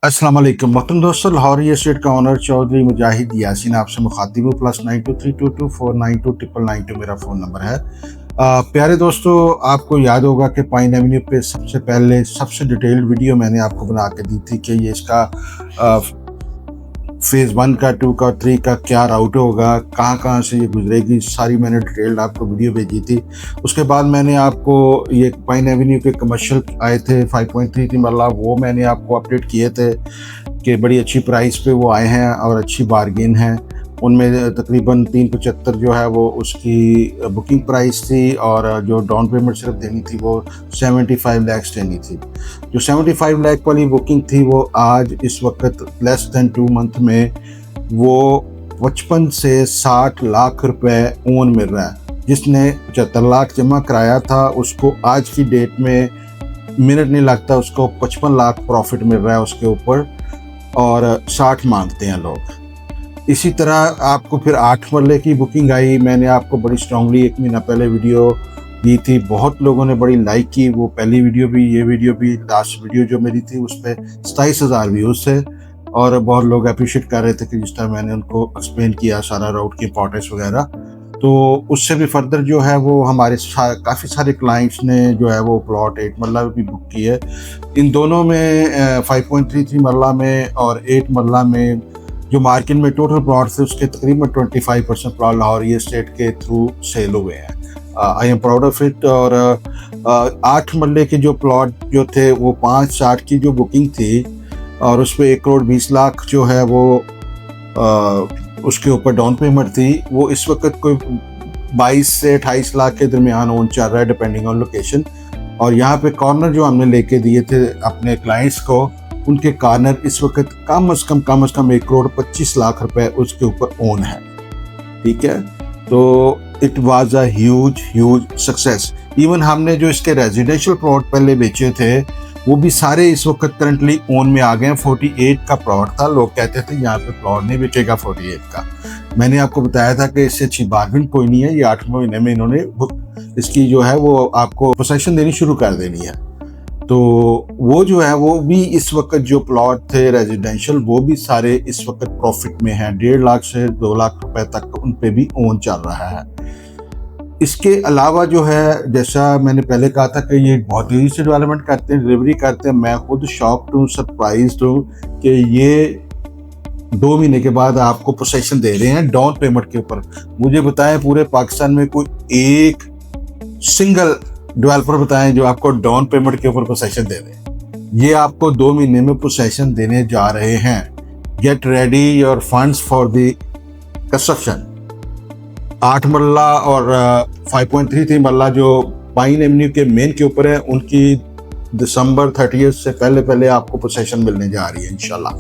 अस्सलाम वालेकुम मोहतरम दोस्तों, लाहौर रियल एस्टेट का ऑनर चौधरी मुजाहिद यासीन आपसे मुखातिब हूँ। +923224929992 मेरा फ़ोन नंबर है। प्यारे दोस्तों, आपको याद होगा कि पाइन एवेन्यू पे सबसे पहले सबसे डिटेल्ड वीडियो मैंने आपको बना के दी थी कि ये इसका फेज़ 1 का 2 का 3 का क्या राउट होगा, कहाँ कहाँ से ये गुजरेगी, सारी मैंने डिटेल्ड आपको वीडियो भेजी थी। उसके बाद मैंने आपको ये पाइन एवेन्यू के कमर्शियल आए थे 5.33 मरला, वो मैंने आपको अपडेट किए थे कि बड़ी अच्छी प्राइस पे वो आए हैं और अच्छी बारगेन है। उनमें तकरीबन 375 जो है वो उसकी बुकिंग प्राइस थी और जो डाउन पेमेंट सिर्फ देनी थी वो 75 लाख देनी थी। जो 75 लाख वाली बुकिंग थी वो आज इस वक्त लेस दैन 2 मंथ में वो 55 से 60 लाख रुपए ओन मिल रहा है। जिसने 75 लाख जमा कराया था उसको आज की डेट में मिनट नहीं लगता, उसको 55 लाख प्रॉफिट मिल रहा है उसके ऊपर और 60 मांगते हैं लोग। इसी तरह आपको फिर 8 मरले की बुकिंग आई। मैंने आपको बड़ी स्ट्रांगली 1 महीना पहले वीडियो दी थी, बहुत लोगों ने बड़ी लाइक की। वो पहली वीडियो भी, ये वीडियो भी, लास्ट वीडियो जो मेरी थी उस पर 27,000 व्यूज़ थे और बहुत लोग अप्रिशिएट कर रहे थे कि जिस तरह मैंने उनको एक्सप्लेन किया सारा राउट की इंपॉर्टेंस वगैरह। तो उससे भी फर्दर जो है वो हमारे काफ़ी सारे क्लाइंट्स ने जो है वो प्लॉट 8 मरला भी बुक की है। इन दोनों में 5.33 मरला में और 8 मरला में जो मार्केट में टोटल प्लॉट थे उसके तकरीबन 25% प्लॉट लाहौर रियल एस्टेट के थ्रू सेल हुए हैं। I am proud of it. और 8 मरले के जो प्लॉट जो थे वो 5-60 की जो बुकिंग थी और उस पर 1,20,00,000 जो है वो उसके ऊपर डाउन पेमेंट थी। वो इस वक्त कोई 22 से 28 लाख के दरमियान ओन चल रहा है डिपेंडिंग ऑन लोकेशन। और यहाँ पे कॉर्नर जो हमने लेके दिए थे अपने क्लाइंट्स को, उनके कॉर्नर इस वक्त कम से कम 1,25,00,000 रुपए उसके ऊपर ओन है। ठीक है, तो it was a huge success. Even हमने जो इसके रेजिडेंशियल प्लॉट पहले बेचे थे वो भी सारे इस वक्त करंटली ओन में आ गए हैं। 48 का प्लॉट था, लोग कहते थे यहाँ पे प्लॉट नहीं बेचेगा 48 का। मैंने आपको बताया था कि इससे अच्छी बार्गेन कोई नहीं है। ये 8 महीने में इन्होंने इसकी जो है वो आपको पोसेशन देनी शुरू कर देनी है। तो वो जो है वो भी इस वक्त जो प्लॉट थे रेजिडेंशियल वो भी सारे इस वक्त प्रॉफिट में हैं। 1.5 लाख से 2 लाख रुपए तक उन पे भी ओन चल रहा है। इसके अलावा जो है, जैसा मैंने पहले कहा था कि ये बहुत तेज़ी से डेवलपमेंट करते हैं, डिलीवरी करते हैं। मैं खुद शॉक्ड हूँ, सरप्राइज्ड हूँ कि ये 2 महीने के बाद आपको पोसेशन दे रहे हैं डाउन पेमेंट के ऊपर। मुझे बताएं पूरे पाकिस्तान में कोई एक सिंगल डेवलपर बताएं जो आपको डाउन पेमेंट के ऊपर पोसेशन दे रहे हैं। ये आपको 2 महीने में पोसेशन देने जा रहे हैं। Get ready your funds for the construction. 8 मरला और 5.33 मरला जो पाइन एवेन्यू के मेन के ऊपर है, उनकी दिसंबर 30 से पहले आपको पोसेशन मिलने जा रही है इंशाल्लाह।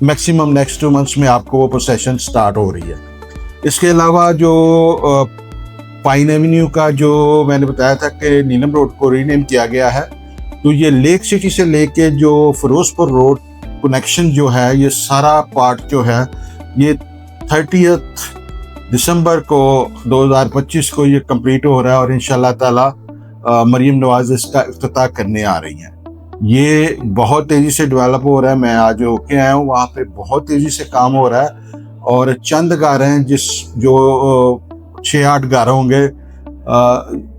मैक्सिमम नेक्स्ट 2 मंथ्स में आपको वो पोसेशन स्टार्ट हो रही है। इसके अलावा जो पाइन एवेन्यू का जो मैंने बताया था कि नीलम रोड को रीनेम किया गया है, तो ये लेक सिटी से लेके जो फिरोजपुर रोड कनेक्शन जो है, ये सारा पार्ट जो है ये 30 दिसंबर को 2025 को ये कंप्लीट हो रहा है और इंशाल्लाह ताला मरीम नवाज इसका इफ्तिताह करने आ रही हैं। ये बहुत तेज़ी से डेवलप हो रहा है। मैं आज होके आया हूँ, वहाँ पे बहुत तेज़ी से काम हो रहा है और चंद घर हैं जो 6-8 घर होंगे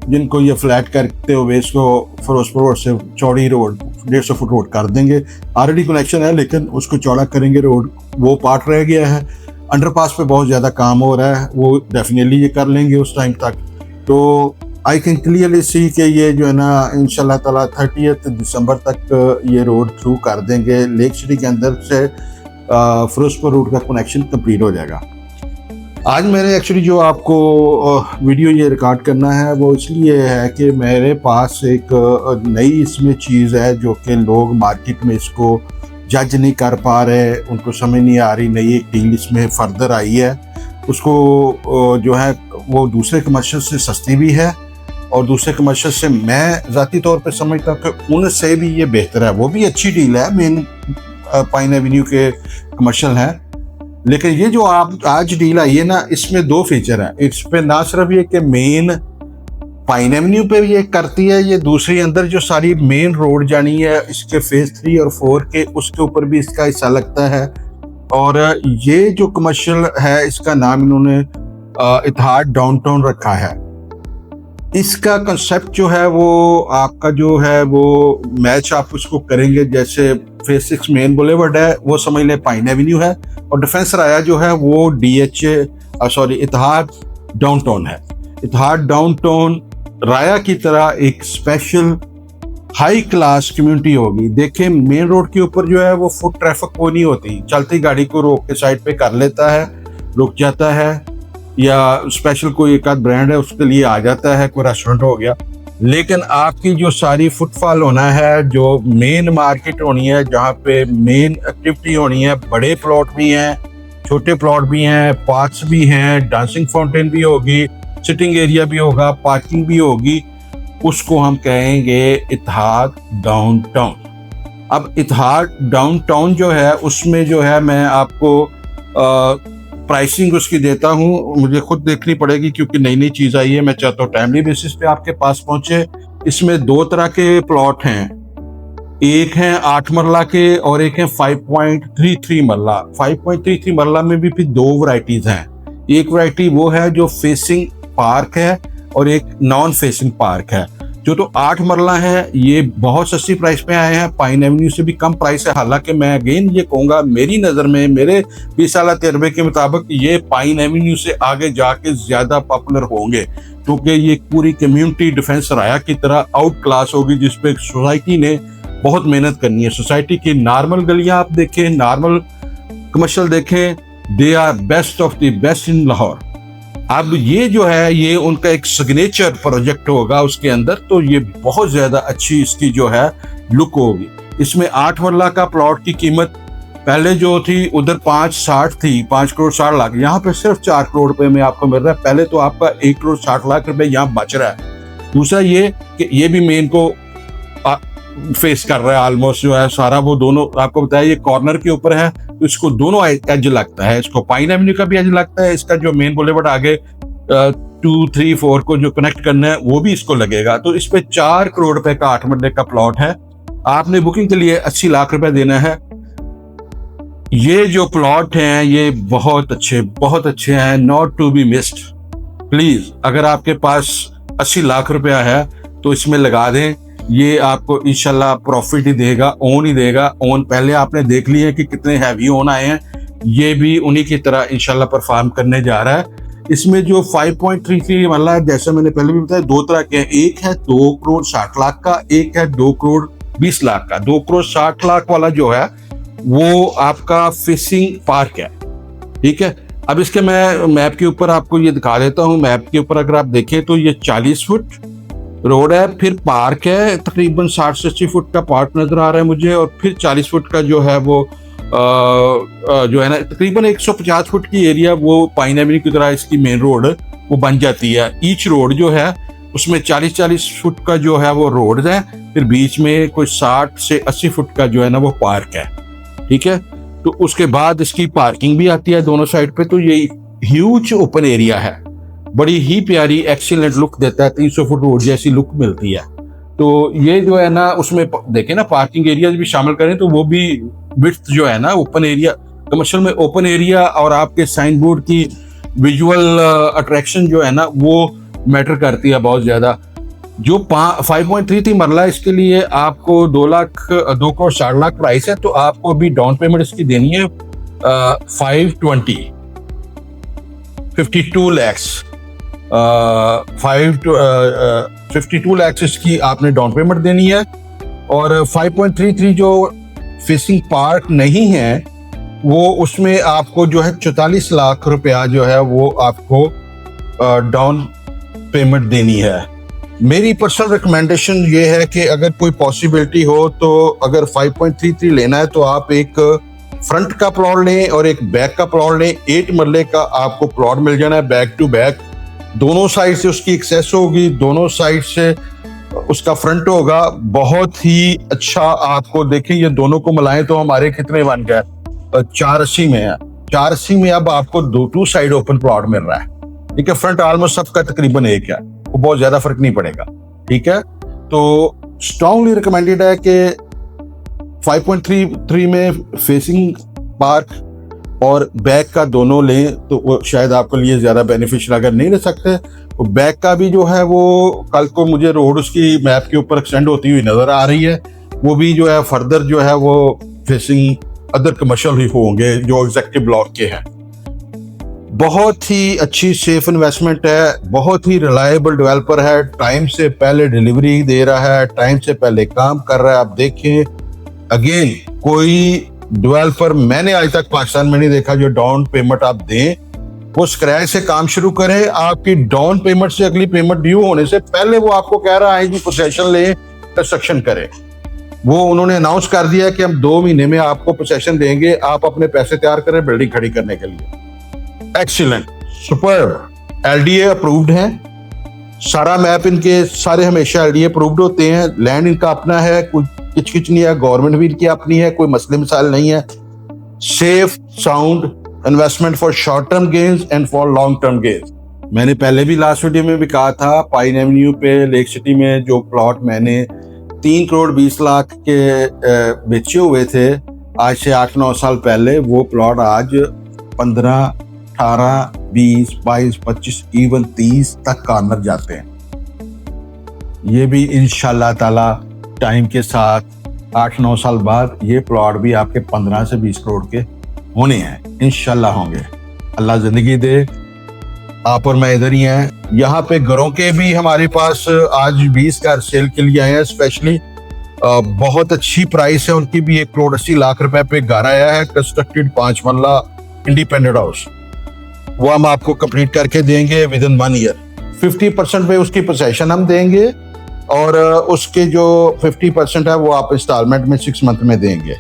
जिनको ये फ्लैट करते हुए इसको फिरोजपुर रोड से चौड़ी रोड 150 फुट रोड कर देंगे। ऑलरेडी कनेक्शन है लेकिन उसको चौड़ा करेंगे रोड, वो पार्ट रह गया है। अंडरपास पे बहुत ज़्यादा काम हो रहा है, वो डेफिनेटली ये कर लेंगे उस टाइम तक। तो आई कैन क्लियरली सी कि ये जो है ना इंशाल्लाह ताला 30 दिसंबर तक ये रोड थ्रू कर देंगे। लेक सिटी के अंदर से फिरोजपुर रोड का कनेक्शन कंप्लीट हो जाएगा। आज मैंने एक्चुअली जो आपको वीडियो ये रिकॉर्ड करना है वो इसलिए है कि मेरे पास एक नई इसमें चीज़ है जो कि लोग मार्केट में इसको जज नहीं कर पा रहे, उनको समझ नहीं आ रही। नई एक डील इसमें फर्दर आई है, उसको जो है वो दूसरे कमर्शियल से सस्ती भी है और दूसरे कमर्शियल से मैं ज़ाती तौर पे समझता हूँ कि उनसे भी ये बेहतर है। वो भी अच्छी डील है, मेन पाइन एवेन्यू के कमर्शियल है। लेकिन ये जो आप आज डील आई है ना, इसमें 2 फीचर हैं। इस पे ना सिर्फ ये कि मेन पाइन एवेन्यू पे भी ये करती है, ये दूसरी अंदर जो सारी मेन रोड जानी है इसके फेज 3 और 4 के, उसके ऊपर भी इसका हिस्सा लगता है। और ये जो कमर्शियल है इसका नाम इन्होंने इतिहाद डाउनटाउन रखा है। इसका कंसेप्ट जो है वो आपका जो है वो मैच आप उसको करेंगे, जैसे फेज 6 मेन बुलेवर्ड है वो समझ लें पाइन एवेन्यू है, और डिफेंस राया जो है वो इतिहाद डाउनटाउन है। इतिहाद डाउनटाउन राया की तरह एक स्पेशल हाई क्लास कम्युनिटी होगी। देखें मेन रोड के ऊपर जो है वो फुट ट्रैफिक कोई नहीं होती, चलती गाड़ी को रोक के साइड पे कर लेता है, रुक जाता है, या स्पेशल कोई एक आध ब्रांड है उसके लिए आ जाता है, कोई रेस्टोरेंट हो गया। लेकिन आपकी जो सारी फुटफॉल होना है, जो मेन मार्केट होनी है, जहाँ पे मेन एक्टिविटी होनी है, बड़े प्लॉट भी हैं, छोटे प्लॉट भी हैं, पार्क्स भी हैं, डांसिंग फाउंटेन भी होगी, सिटिंग एरिया भी होगा, पार्किंग भी होगी, उसको हम कहेंगे इतिहाद डाउनटाउन। अब इतिहाद डाउनटाउन जो है उसमें जो है मैं आपको प्राइसिंग उसकी देता हूँ, मुझे खुद देखनी पड़ेगी क्योंकि नई नई चीज़ आई है, मैं चाहता हूँ टाइमली बेसिस पे आपके पास पहुँचे। इसमें 2 तरह के प्लॉट हैं, एक है 8 मरला के और एक है 5.33 मरला। 5.33 मरला में भी फिर 2 वैरायटीज हैं। एक वैरायटी वो है जो फेसिंग पार्क है और एक नॉन फेसिंग पार्क है। जो तो 8 मरला है ये बहुत सस्ती प्राइस पे आए हैं, पाइन एवेन्यू से भी कम प्राइस है। हालांकि मैं अगेन ये कहूँगा, मेरी नज़र में, मेरे 20 साल तजर्बे के मुताबिक ये पाइन एवेन्यू से आगे जाके ज़्यादा पॉपुलर होंगे, क्योंकि ये पूरी कम्युनिटी डिफेंस राया की तरह आउट क्लास होगी, जिसपे सोसाइटी ने बहुत मेहनत करनी है। सोसाइटी की नॉर्मल गलियाँ आप देखें, नॉर्मल कमर्शियल देखें, they are best of the best in Lahore. अब ये जो है ये उनका एक सिग्नेचर प्रोजेक्ट होगा उसके अंदर, तो ये बहुत ज्यादा अच्छी इसकी जो है लुक होगी। इसमें 8 मरला का प्लॉट की कीमत पहले जो थी उधर 5.60 थी, 5 करोड़ 60 लाख, यहाँ पे सिर्फ 4 करोड़ रुपए में आपको मिल रहा है। पहले तो आपका 1 करोड़ 60 लाख रुपए यहाँ बच रहा है। दूसरा ये कि ये भी मेन को फेस कर रहा है ऑलमोस्ट जो है सारा, वो दोनों आपको बताया ये कॉर्नर के ऊपर है, तो इसको दोनों एज लगता है, इसको पाइन एवेन्यू का भी एज लगता है, इसका जो मेन बुलेवर्ड आगे 2, 3, 4 को जो कनेक्ट करना है वो भी इसको लगेगा। तो इस पे 4 करोड़ रुपए का 8 मरले का प्लॉट है। आपने बुकिंग के लिए 80 लाख रुपए देना है। ये जो प्लॉट हैं ये बहुत अच्छे हैं, not to be missed. Please अगर आपके पास 80 लाख रुपया है तो इसमें लगा दें, ये आपको इंशाल्लाह प्रॉफिट ही देगा, ओन ही देगा। ओन पहले आपने देख लिए हैं कि कितने हैवी ओन आए हैं, ये भी उन्हीं की तरह इंशाल्लाह परफॉर्म करने जा रहा है। इसमें जो 5.33 मरला है, जैसे मैंने पहले भी बताया, 2 तरह के हैं। एक है 2 करोड़ 60 लाख का, एक है 2 करोड़ 20 लाख का। 2 करोड़ 60 लाख वाला जो है वो आपका फिशिंग पार्क है, ठीक है। अब इसके मैं मैप के ऊपर आपको ये दिखा देता हूँ। मैप के ऊपर अगर आप देखें तो ये 40 फुट रोड है, फिर पार्क है, तकरीबन 60 से 80 फुट का पार्क नजर आ रहा है मुझे, और फिर 40 फुट का जो है वो जो है ना तकरीबन 150 फुट की एरिया वो पाइन एवेन्यू की तरह इसकी मेन रोड वो बन जाती है। ईच रोड जो है उसमें 40-40 फुट का जो है वो रोड है, फिर बीच में कोई 60 से 80 फुट का जो है ना वो पार्क है, ठीक है। तो उसके बाद इसकी पार्किंग भी आती है दोनों साइड पे। तो ये ह्यूज ओपन एरिया है, बड़ी ही प्यारी एक्सीलेंट लुक देता है, 300 फुट रोड जैसी लुक मिलती है। तो ये जो है ना उसमें देखें ना पार्किंग एरियाज भी शामिल करें तो वो भी विड्थ जो है ना ओपन एरिया, कमर्शियल में ओपन एरिया और आपके साइन बोर्ड की विजुअल अट्रैक्शन जो है ना वो मैटर करती है बहुत ज्यादा। जो 5.33 मरला इसके लिए आपको 2 करोड़ 60 लाख प्राइस है, तो आपको अभी डाउन पेमेंट इसकी देनी है 52 लैक्स। 52 लैक्स इसकी आपने डाउन पेमेंट देनी है। और 5.33 जो फेसिंग पार्क नहीं है वो उसमें आपको जो है 44 लाख रुपया जो है वो आपको डाउन पेमेंट देनी है। मेरी पर्सनल रिकमेंडेशन ये है कि अगर कोई पॉसिबिलिटी हो तो अगर 5.33 लेना है तो आप एक फ्रंट का प्लॉट लें और एक बैक का प्लॉट लें। 8 मरले का आपको प्लॉट मिल जाना है बैक टू बैक, दोनों साइड से उसकी एक्सेस होगी, दोनों साइड से उसका फ्रंट होगा, बहुत ही अच्छा। आपको देखिए ये दोनों को मिलाएं तो हमारे कितने बन गए, 480 में है। 480 में अब आपको 2 साइड ओपन प्लॉट मिल रहा है, ठीक है। फ्रंट ऑलमोस्ट सबका तकरीबन एक है। आपको बहुत ज़्यादा फर्क नहीं पड़ेगा। ठीक है, तो स्ट्रांगली रिकमेंडेड है कि 5.33 में फेसिंग पार्क और बैक का दोनों लें, तो वो शायद आपके लिए ज़्यादा बेनिफिशियल। अगर नहीं ले सकते तो बैक का भी जो है वो कल को मुझे रोड उसकी मैप के ऊपर एक्सटेंड होती हुई नज़र आ रही है, वो भी जो है फर्दर जो है वो फेसिंग अदर कमर्शियल ही होंगे जो एग्जेक्टिव ब्लॉक के हैं। बहुत ही अच्छी सेफ इन्वेस्टमेंट है, बहुत ही रिलायबल डेवलपर है, टाइम से पहले डिलीवरी दे रहा है, टाइम से पहले काम कर रहा है। आप देखें, अगेन कोई डेवलपर मैंने आज तक पाकिस्तान में नहीं देखा जो डाउन पेमेंट आप दें, वो स्क्रैच से काम शुरू करें। आपकी डाउन पेमेंट से अगली पेमेंट ड्यू होने से पहले वो आपको कह रहा है कि पोसेशन ले, कंस्ट्रक्शन करें। वो उन्होंने अनाउंस कर दिया कि हम 2 महीने में आपको पोसेशन देंगे, आप अपने पैसे तैयार करें बिल्डिंग खड़ी करने के लिए। एक्सीलेंट, सुपर्ब, एलडीए अप्रूव्ड है, सारा मैप इनके सारे हमेशा एलडीए अप्रूव्ड होते हैं। लैंड इनका अपना है, कोई किच नहीं है, गवर्नमेंट भी इनकी अपनी है, कोई मसले मिसाइल नहीं है। Safe sound investment for short term gains and for long term gains. मैंने पहले भी लास्ट वीडियो में भी कहा था, पाइन एवेन्यू पे लेक सिटी में जो प्लॉट मैंने 3 करोड़ 20 लाख के बेचे हुए थे आज से 8-9 साल पहले, वो प्लॉट आज 15, 18, 20, 22, 25, इवन 30 तक कॉर्नर जाते हैं। ये भी इंशाल्लाह ताला टाइम के साथ 8-9 साल बाद ये प्लॉट भी आपके 15 से 20 करोड़ के होने हैं, इंशाल्लाह होंगे। अल्लाह जिंदगी दे। आप और मैं इधर ही हैं। यहाँ पे घरों के भी हमारे पास आज 20 घर सेल के लिए आए हैं स्पेशली। बहुत अच्छी प्राइस है उनकी भी, 1 करोड़ 80 लाख रुपए पे घर आया है, कंस्ट्रक्टेड 5 मरला इंडिपेंडेंट हाउस। वो हम आपको कंप्लीट करके देंगे विद इन 1 ईयर। 50% पे उसकी पोसेशन हम देंगे और उसके जो 50% है वो आप इंस्टॉलमेंट में 6 मंथ में देंगे।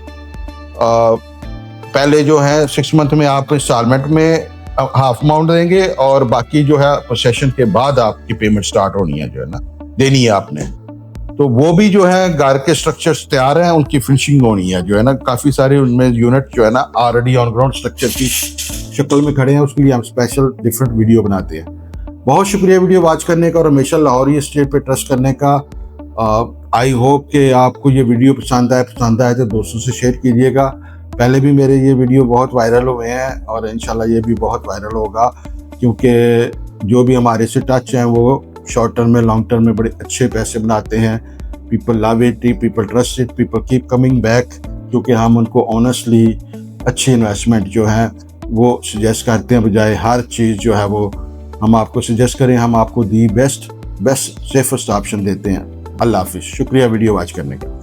पहले जो है 6 मंथ में आप इंस्टॉलमेंट में हाफ अमाउंट देंगे और बाकी जो है पोसेशन के बाद आपकी पेमेंट स्टार्ट होनी है, जो है ना देनी है आपने। तो वो भी जो है घर के स्ट्रक्चर्स तैयार हैं, उनकी फिनिशिंग होनी है, जो है ना काफी सारे उनमें यूनिट जो है ना ऑलरेडी ऑन ग्राउंड स्ट्रक्चर की शक्ल में खड़े हैं। उसके लिए हम स्पेशल डिफरेंट वीडियो बनाते हैं। बहुत शुक्रिया वीडियो वॉच करने का और हमेशा लाहौरी एस्टेट पे ट्रस्ट करने का। आई होप कि आपको ये वीडियो पसंद आए तो दोस्तों से शेयर कीजिएगा। पहले भी मेरे ये वीडियो बहुत वायरल हुए हैं और इंशाल्लाह ये भी बहुत वायरल होगा, क्योंकि जो भी हमारे से टच हैं वो शॉर्ट टर्म में लॉन्ग टर्म में बड़े अच्छे पैसे बनाते हैं। People love it, people trust it, people keep coming back, क्योंकि हम उनको ऑनेस्टली अच्छी इन्वेस्टमेंट जो है वो सजेस्ट करते हैं, बजाय हर चीज़ जो है वो हम आपको सजेस्ट करें। हम आपको दी बेस्ट सेफेस्ट ऑप्शन देते हैं। अल्लाह हाफिज़। शुक्रिया वीडियो वॉच करने का।